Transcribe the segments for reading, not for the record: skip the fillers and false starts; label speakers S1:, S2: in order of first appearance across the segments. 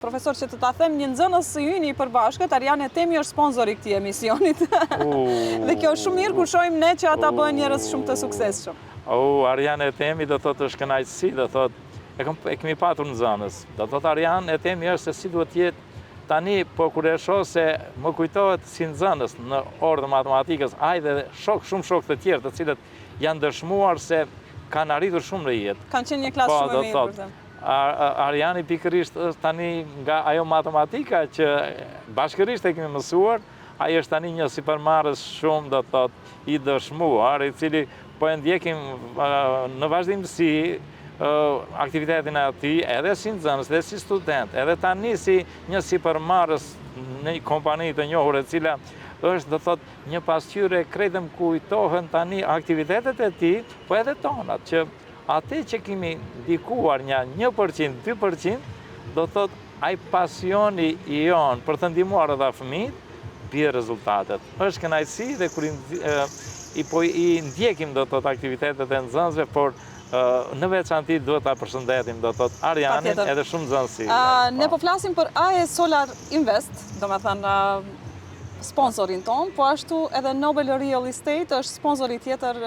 S1: Profesor, që të ta them një nxënës së yni i përbashkët, Ariane Temi është sponsori këtij emisionit. Dhe kjo është shumë mirë kur shohim ne që ata bëhen njerëz shumë të suksesshëm.
S2: Ariane Temi do thotë është kënaqësi, do thotë e kemi patur nxënës. Do thotë Ariane Temi është se si duhet të jetë tani, po kur e shoh se më kujtohet si nxënës në orë të matematikës, ajde shumë shok të tjerë, të cilët janë dëshmuar se kanë arritur shumë në jetë.
S1: Kanë qenë një klasë shumë e mirë për të.
S2: Ariani pikërisht është tani nga ajo matematika që bashkërisht e kemi mësuar, ai është tani një sipërmarrës shumë, do të thotë i dëshmuar, i cili po e ndjekim në vazhdimsi aktivitetin e tij edhe si nxënës, edhe si student, edhe tani si një sipërmarrës në një kompani të njohur e cila është, do thotë, një pasqyrë krejtëm kujtohen tani aktivitetet e tij, po edhe tonat që atë që kemi ndikuar një 1%, 2%, do thot ai pasioni i jon për të ndihmuar ata fëmijët bie rezultatet. Është kënaqësi dhe kur i ndjekim do thot aktivitetet e nxënësve, por në veçanti duhet ta përshëndetim do thot Arianin edhe shumë nxënësi.
S1: Ne po flasim për AE Solar Invest, domethënë sponsorin ton, po ashtu edhe Nobel Real Estate është sponsori tjetër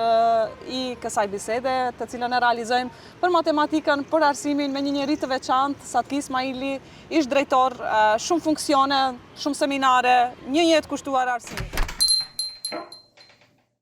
S1: i kësaj bisede, të cilën e realizojmë për matematikën, për arsimin me një njerëz të veçantë, Satki Ismaili, ish drejtor, shumë funksione, shumë seminare, një jetë kushtuar arsimit.